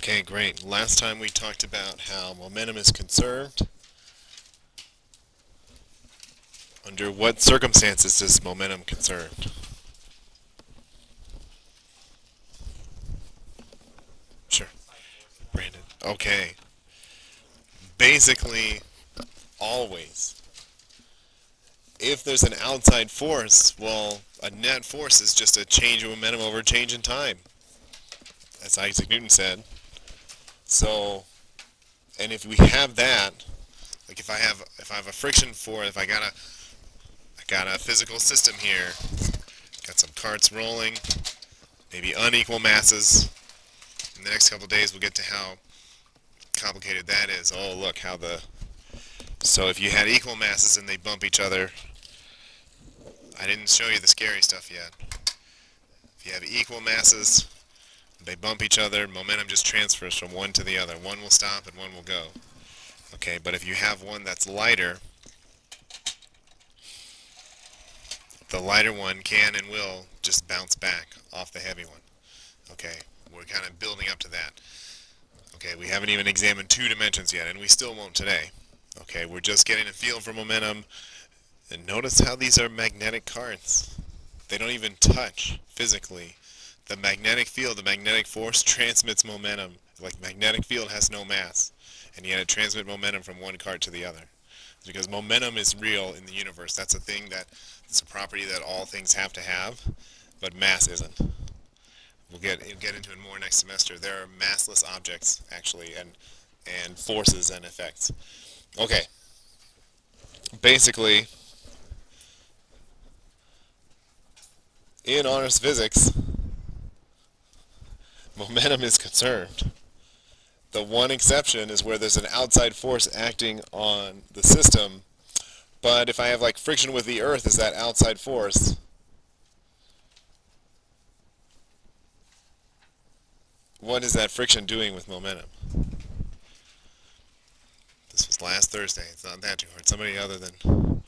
Okay, great. Last time we talked about how momentum is conserved. Under what circumstances is momentum conserved? Sure. Brandon. Okay. Basically, always. If there's an outside force, well, a net force is just a change in momentum over a change in time, as Isaac Newton said. So, and if we have that, like if I have a friction force, if I got a physical system here, got some carts rolling, maybe unequal masses. In the next couple of days, we'll get to how complicated that is. Oh, look how the so if you had equal masses and they bump each other, I didn't show you the scary stuff yet. If you have equal masses, they bump each other, momentum just transfers from one to the other. One will stop and one will go. Okay, but if you have one that's lighter, the lighter one can and will just bounce back off the heavy one. Okay, we're kind of building up to that. Okay, we haven't even examined two dimensions yet, and we still won't today. Okay, we're just getting a feel for momentum. And notice how these are magnetic carts. They don't even touch physically. The magnetic field, the magnetic force transmits momentum. Like magnetic field has no mass, and yet it transmits momentum from one cart to the other. It's because momentum is real in the universe. That's a thing it's a property that all things have to have, but mass isn't. We'll get into it more next semester. There are massless objects actually, and forces and effects. Okay. Basically, in honors physics, momentum is conserved. The one exception is where there's an outside force acting on the system, but if I have like friction with the earth as that outside force, what is that friction doing with momentum? This was last Thursday. It's not that too hard. Somebody other than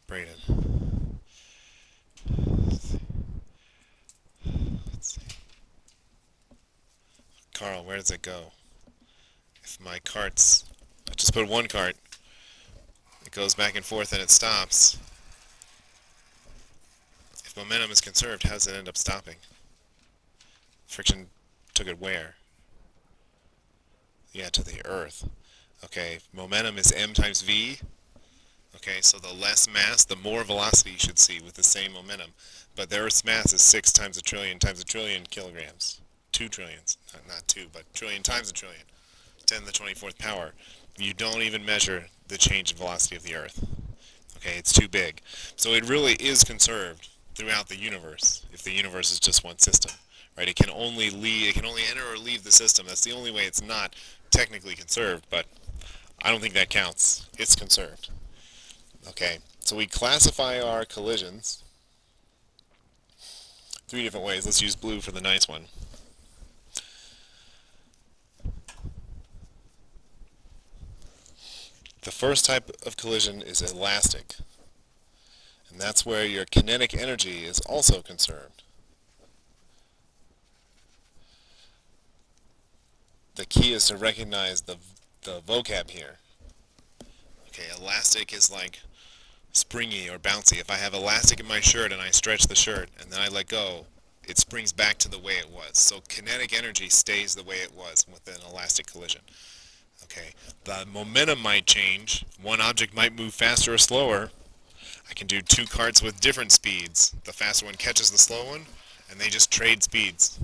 Braden. Let's see. Carl, where does it go? If my carts, I just put one cart, it goes back and forth and it stops. If momentum is conserved, how does it end up stopping? Friction took it where? Yeah, to the earth. Okay, momentum is m times v. Okay, so the less mass, the more velocity you should see with the same momentum. But the Earth's mass is 6 times a trillion kilograms. 2 trillions. Not 2, but trillion times a trillion. 10 to the 24th power. You don't even measure the change in velocity of the Earth. Okay, it's too big. So it really is conserved throughout the universe, if the universe is just one system. Right? It can only enter or leave the system. That's the only way it's not technically conserved, but I don't think that counts. It's conserved. Okay, so we classify our collisions 3 different ways. Let's use blue for the nice one. The first type of collision is elastic, and that's where your kinetic energy is also conserved. The key is to recognize the vocab here. Okay, elastic is like springy or bouncy. If I have elastic in my shirt and I stretch the shirt and then I let go, it springs back to the way it was. So kinetic energy stays the way it was with an elastic collision. Okay, the momentum might change. One object might move faster or slower. I can do two carts with different speeds. The faster one catches the slow one, and they just trade speeds.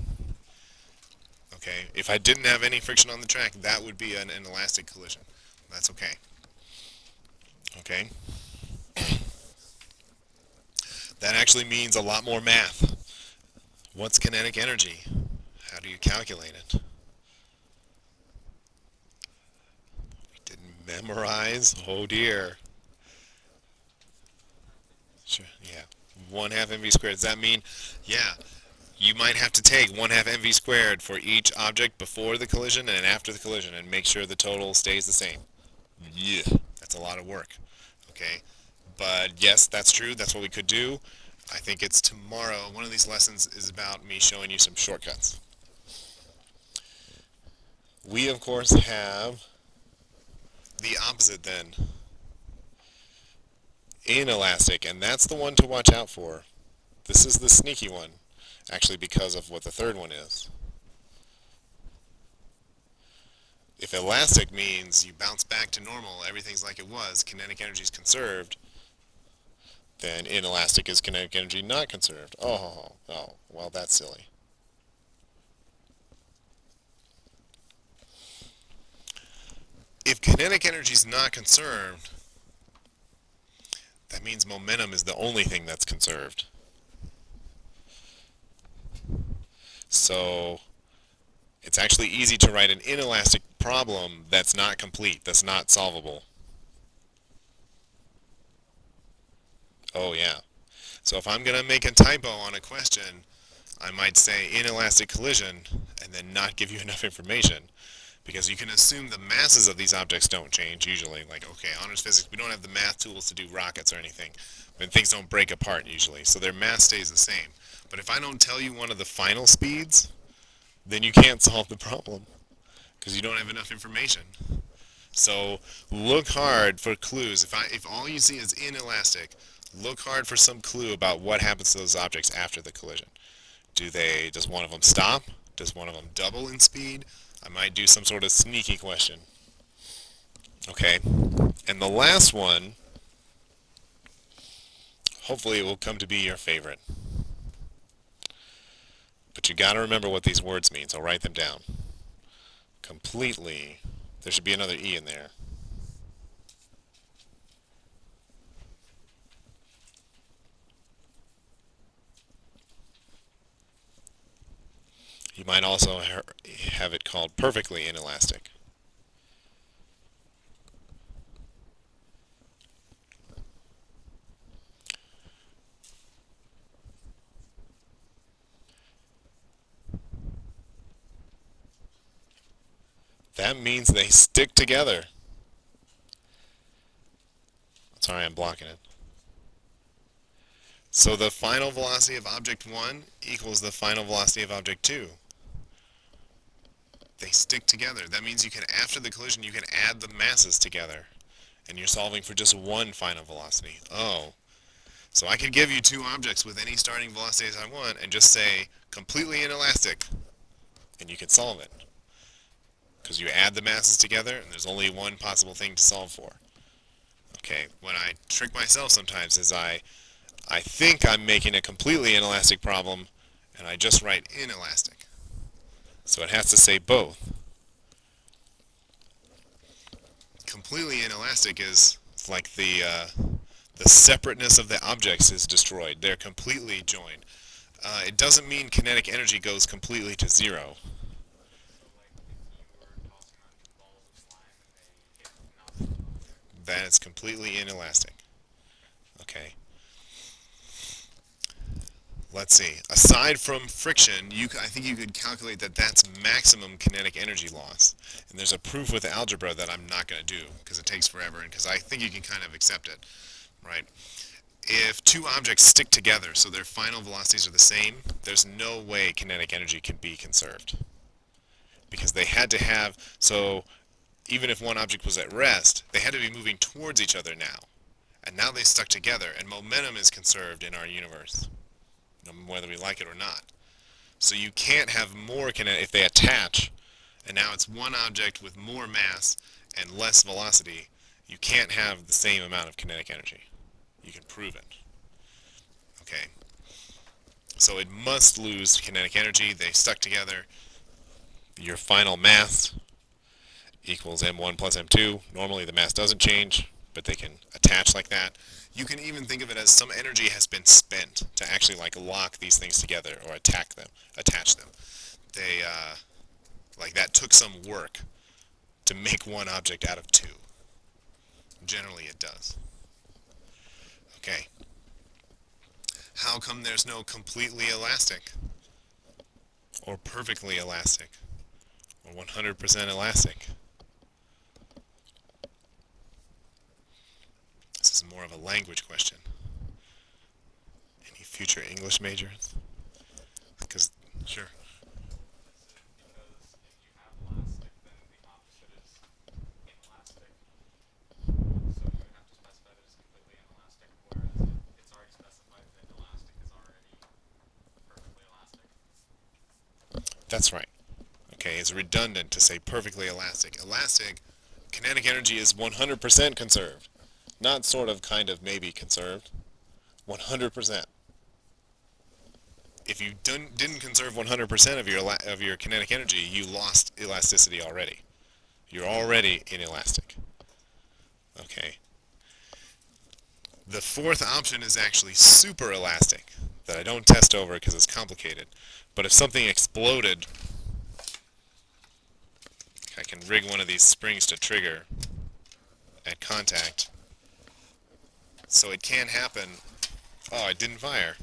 Okay, if I didn't have any friction on the track, that would be an elastic collision. That's okay. Okay. That actually means a lot more math. What's kinetic energy? How do you calculate it? We didn't memorize? Oh dear. Sure, yeah. 1/2 mv squared. Does that mean, yeah, you might have to take 1/2 mv squared for each object before the collision and after the collision and make sure the total stays the same. Yeah, that's a lot of work. Okay, but yes, that's true. That's what we could do. I think it's tomorrow. One of these lessons is about me showing you some shortcuts. We, of course, have the opposite then, inelastic, and that's the one to watch out for. This is the sneaky one, actually, because of what the third one is. If elastic means you bounce back to normal, everything's like it was, kinetic energy is conserved, then inelastic is kinetic energy not conserved. Oh, well, that's silly. If kinetic energy is not conserved, that means momentum is the only thing that's conserved. So it's actually easy to write an inelastic problem that's not complete, that's not solvable. Oh yeah. So if I'm going to make a typo on a question, I might say inelastic collision and then not give you enough information. Because you can assume the masses of these objects don't change usually. Like, okay, honors physics, we don't have the math tools to do rockets or anything. And things don't break apart usually. So their mass stays the same. But if I don't tell you one of the final speeds, then you can't solve the problem. Because you don't have enough information. So look hard for clues. If all you see is inelastic, look hard for some clue about what happens to those objects after the collision. Does one of them stop? Does one of them double in speed? I might do some sort of sneaky question. Okay. And the last one, hopefully it will come to be your favorite. But you gotta remember what these words mean, so write them down. Completely. There should be another E in there. You might also have it called perfectly inelastic. That means they stick together. Sorry, I'm blocking it. So the final velocity of object 1 equals the final velocity of object 2. They stick together. That means you can, after the collision, you can add the masses together. And you're solving for just one final velocity. Oh. So I could give you two objects with any starting velocities I want and just say completely inelastic. And you can solve it. Because you add the masses together and there's only one possible thing to solve for. Okay, what I trick myself sometimes is I think I'm making a completely inelastic problem and I just write inelastic. So it has to say both. Completely inelastic is like the separateness of the objects is destroyed. They're completely joined. It doesn't mean kinetic energy goes completely to zero. That is completely inelastic. Okay. Let's see. Aside from friction, I think you could calculate that that's maximum kinetic energy loss. And there's a proof with algebra that I'm not going to do because it takes forever and because I think you can kind of accept it, right? If two objects stick together so their final velocities are the same, there's no way kinetic energy can be conserved. Because they had to have, so even if one object was at rest, they had to be moving towards each other now. And now they stuck together, and momentum is conserved in our universe, whether we like it or not. So you can't have more kinetic, if they attach, and now it's one object with more mass and less velocity, you can't have the same amount of kinetic energy. You can prove it. Okay. So it must lose kinetic energy. They stuck together. Your final mass equals m1 plus m2. Normally the mass doesn't change, but they can attach like that. You can even think of it as some energy has been spent to actually like lock these things together or attach them. They like that took some work to make one object out of two. Generally it does. Okay. How come there's no completely elastic or perfectly elastic or 100% elastic? This is more of a language question. Any future English majors? Because, sure. That's right. Okay, it's redundant to say perfectly elastic. Elastic, kinetic energy is 100% conserved. Not sort of, kind of, maybe conserved. 100%. If you didn't conserve 100% of your kinetic energy, you lost elasticity already. You're already inelastic. Okay. The fourth option is actually super elastic, that I don't test over because it's complicated. But if something exploded, I can rig one of these springs to trigger at contact. So it can happen. Oh, it didn't fire.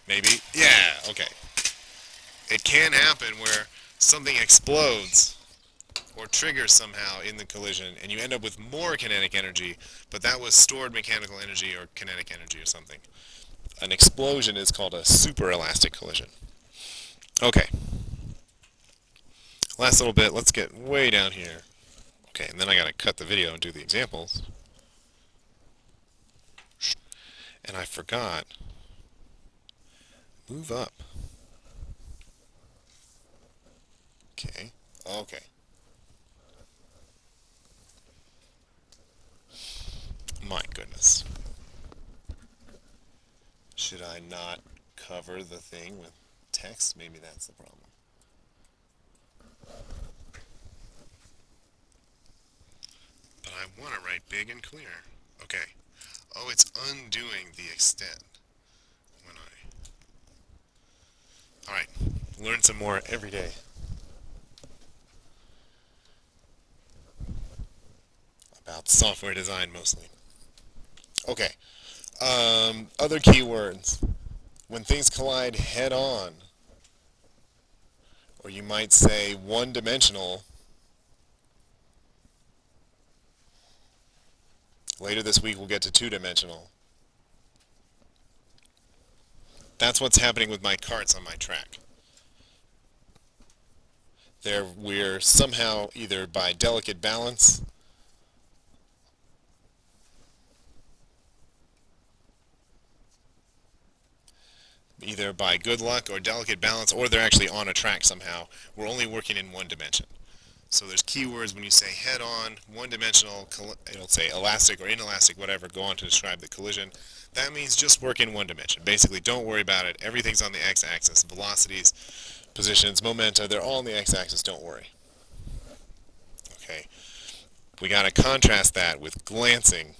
Maybe. Yeah, okay. It can happen where something explodes or triggers somehow in the collision and you end up with more kinetic energy, but that was stored mechanical energy or kinetic energy or something. An explosion is called a super elastic collision. Okay. Last little bit, let's get way down here. Okay, and then I gotta cut the video and do the examples. And I forgot. Move up. Okay. Okay. My goodness. Should I not cover the thing with text? Maybe that's the problem. But I want to write big and clear. Okay. Oh, it's undoing the extent. When Alright. Learn some more every day. About software design mostly. Okay. Other keywords. When things collide head on, or you might say one-dimensional. Later this week we'll get to two-dimensional. That's what's happening with my carts on my track. We're somehow, either by delicate balance, either by good luck or delicate balance, or they're actually on a track somehow. We're only working in one dimension. So there's keywords when you say head-on, one-dimensional, it'll say elastic or inelastic, whatever, go on to describe the collision. That means just work in one dimension. Basically, don't worry about it. Everything's on the x-axis. Velocities, positions, momenta, they're all on the x-axis. Don't worry. Okay. We got to contrast that with glancing.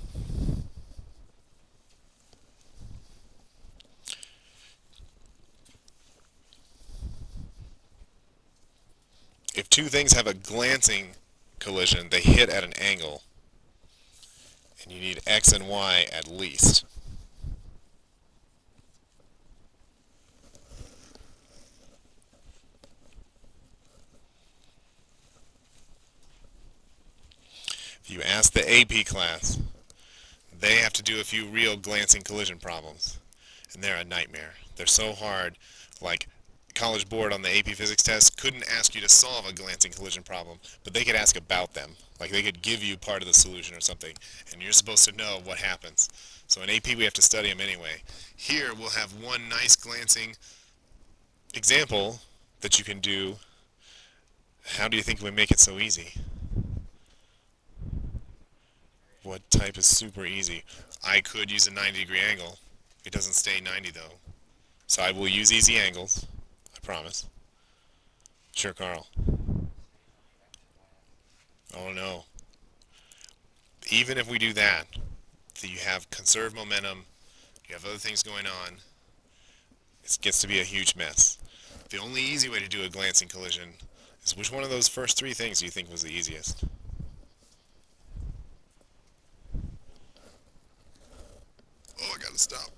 If two things have a glancing collision, they hit at an angle. And you need x and y at least. If you ask the AP class, they have to do a few real glancing collision problems. And they're a nightmare. They're so hard, like College Board on the AP Physics test couldn't ask you to solve a glancing collision problem, but they could ask about them. Like they could give you part of the solution or something, and you're supposed to know what happens. So in AP we have to study them anyway. Here we'll have one nice glancing example that you can do. How do you think we make it so easy? What type is super easy? I could use a 90-degree angle. It doesn't stay 90 though. So I will use easy angles. I promise. Sure, Carl. Oh no. Even if we do that, you have conserved momentum, you have other things going on, it gets to be a huge mess. The only easy way to do a glancing collision is which one of those first three things do you think was the easiest? Oh, I gotta stop.